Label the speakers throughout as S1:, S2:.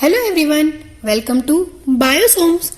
S1: Hello everyone, welcome to Biosomes.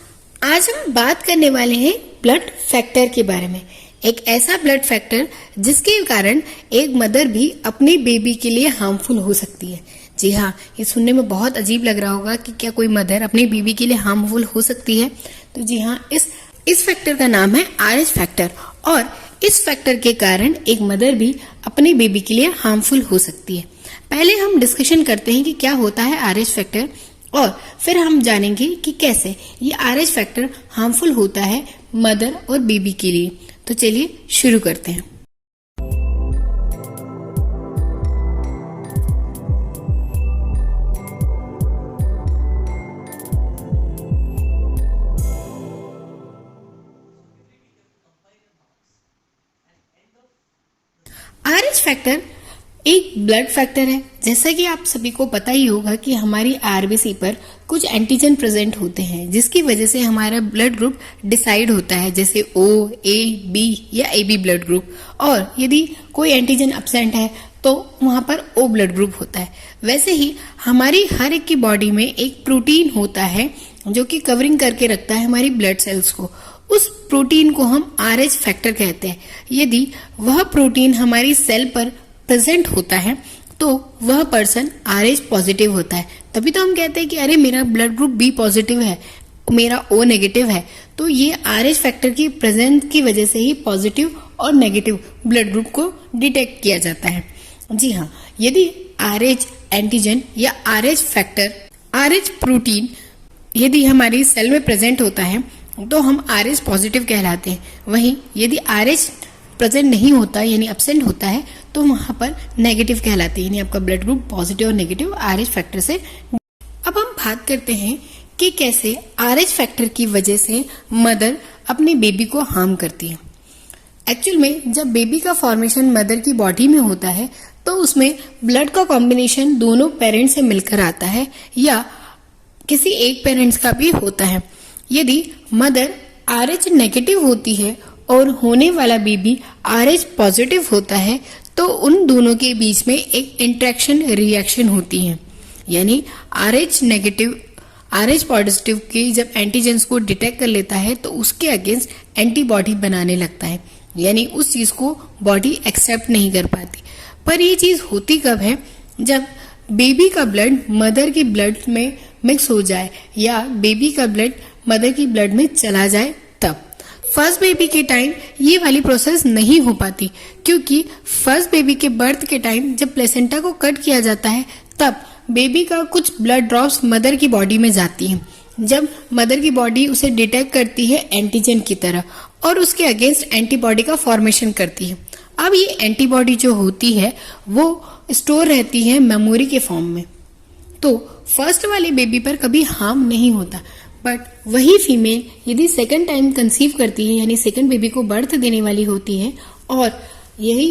S1: आज हम बात करने वाले हैं ब्लड फैक्टर के बारे में। एक ऐसा ब्लड फैक्टर जिसके कारण एक मदर भी अपने बेबी के लिए हार्मफुल हो सकती है। जी हाँ, ये सुनने में बहुत अजीब लग रहा होगा कि क्या कोई मदर अपने बेबी के लिए हार्मफुल हो सकती है। तो जी हाँ, इस फैक्टर का नाम है RH फैक्टर और इस फैक्टर के कारण एक मदर भी अपने बेबी के लिए हार्मफुल हो सकती है। पहले हम डिस्कशन करते हैं कि क्या होता है RH फैक्टर और फिर हम जानेंगे कि कैसे ये RH फैक्टर हार्मफुल होता है मदर और बेबी के लिए। तो चलिए शुरू करते हैं। RH फैक्टर एक ब्लड फैक्टर है। जैसा कि आप सभी को पता ही होगा कि हमारी आरबीसी पर कुछ एंटीजन प्रेजेंट होते हैं जिसकी वजह से हमारा ब्लड ग्रुप डिसाइड होता है, जैसे O, A, B या AB ब्लड ग्रुप। और यदि कोई एंटीजन एब्सेंट है तो वहां पर O ब्लड ग्रुप होता है। वैसे ही हमारी हर एक की बॉडी में एक प्रोटीन होता है जो कि कवरिंग करके रखता है हमारी ब्लड सेल्स को। उस प्रोटीन को हम RH फैक्टर कहते हैं। यदि वह प्रोटीन हमारी सेल पर प्रेजेंट होता है तो वह पर्सन RH पॉजिटिव होता है। तभी तो हम कहते हैं कि अरे मेरा ब्लड ग्रुप B पॉजिटिव है, मेरा O नेगेटिव है। तो ये RH फैक्टर की प्रेजेंस की वजह से ही पॉजिटिव और नेगेटिव ब्लड ग्रुप को डिटेक्ट किया जाता है। जी हाँ, यदि RH एंटीजन या RH फैक्टर, RH प्रोटीन यदि हमारी सेल में प्रेजेंट होता है तो हम RH पॉजिटिव कहलाते हैं। वहीं यदि RH प्रेजेंट नहीं होता यानी एब्सेंट होता है तो वहां पर नेगेटिव कहलाते हैं, यानी आपका ब्लड ग्रुप पॉजिटिव और नेगेटिव RH फैक्टर से। अब हम बात करते हैं कि कैसे RH फैक्टर की वजह से मदर अपने बेबी को हार्म करती है। एक्चुअल में जब बेबी का फॉर्मेशन मदर की बॉडी में होता है तो उसमें ब्लड का कॉम्बिनेशन दोनों पेरेंट्स से मिलकर आता है या किसी एक पेरेंट्स का भी होता है। यदि मदर RH नेगेटिव होती है और होने वाला बेबी RH पॉजिटिव होता है तो उन दोनों के बीच में एक इंट्रैक्शन रिएक्शन होती है, यानी RH नेगेटिव RH पॉजिटिव की जब एंटीजेंस को डिटेक्ट कर लेता है तो उसके अगेंस्ट एंटीबॉडी बनाने लगता है, यानी उस चीज को बॉडी एक्सेप्ट नहीं कर पाती। पर ये चीज होती कब है? जब बेबी का ब्लड मदर की ब्लड में मिक्स हो जाए या बेबी का ब्लड मदर की ब्लड में चला जाए तब। फर्स्ट बेबी के टाइम ये वाली प्रोसेस नहीं हो पाती क्योंकि फर्स्ट बेबी के बर्थ के टाइम जब प्लेसेंटा को कट किया जाता है तब बेबी का कुछ ब्लड ड्रॉप्स मदर की बॉडी में जाती हैं। जब मदर की बॉडी उसे डिटेक्ट करती है एंटीजन की तरह और उसके अगेंस्ट एंटीबॉडी का फॉर्मेशन करती है। अब ये एंटीबॉडी जो होती है वो स्टोर रहती है मेमोरी के फॉर्म में, तो फर्स्ट वाले बेबी पर कभी हार्म नहीं होता। बट वही फीमेल यदि सेकंड टाइम कंसीव करती है यानी सेकंड बेबी को बर्थ देने वाली होती है और यही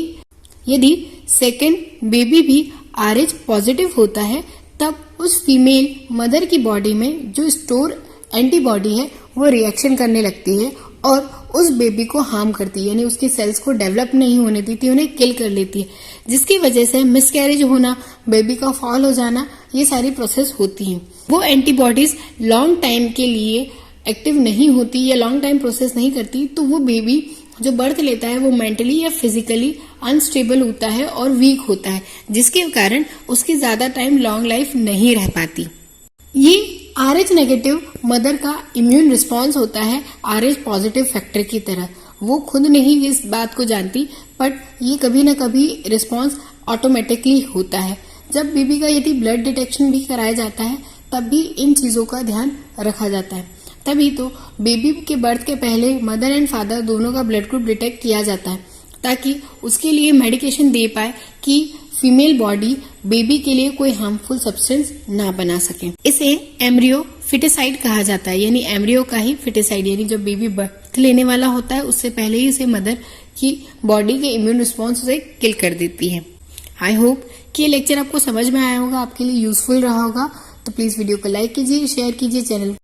S1: यदि सेकंड बेबी भी RH पॉजिटिव होता है तब उस फीमेल मदर की बॉडी में जो स्टोर एंटीबॉडी है वो रिएक्शन करने लगती है और उस बेबी को हार्म करती है, यानी उसकी सेल्स को डेवलप नहीं होने देती, उन्हें किल कर लेती है, जिसकी वजह से मिसकैरेज होना, बेबी का फॉल हो जाना, ये सारी प्रोसेस होती है। वो एंटीबॉडीज लॉन्ग टाइम के लिए एक्टिव नहीं होती या लॉन्ग टाइम प्रोसेस नहीं करती तो वो बेबी जो बर्थ लेता है वो मेंटली या फिजिकली अनस्टेबल होता है और वीक होता है, जिसके कारण उसकी ज्यादा टाइम लॉन्ग लाइफ नहीं रह पाती। ये RH नेगेटिव मदर का इम्यून रिस्पॉन्स होता है RH पॉजिटिव फैक्टर की तरह। वो खुद नहीं इस बात को जानती बट ये कभी ना कभी रिस्पॉन्स ऑटोमेटिकली होता है। जब बेबी का यदि ब्लड डिटेक्शन भी कराया जाता है तब भी इन चीजों का ध्यान रखा जाता है। तभी तो बेबी के बर्थ के पहले मदर एंड फादर दोनों का ब्लड ग्रुप डिटेक्ट किया जाता है ताकि उसके लिए मेडिकेशन दे पाए कि फीमेल बॉडी बेबी के लिए कोई हार्मफुल सब्सटेंस ना बना सके। इसे एम्ब्रियो फिटिसाइड कहा जाता है, यानी एम्ब्रियो का ही फिटिसाइड, यानी जब बेबी बर्थ लेने वाला होता है उससे पहले ही उसे मदर की बॉडी के इम्यून रिस्पॉन्स उसे किल कर देती है। आई होप कि ये लेक्चर आपको समझ में आया होगा, आपके लिए यूजफुल रहा होगा। तो प्लीज वीडियो को लाइक कीजिए, शेयर कीजिए, चैनल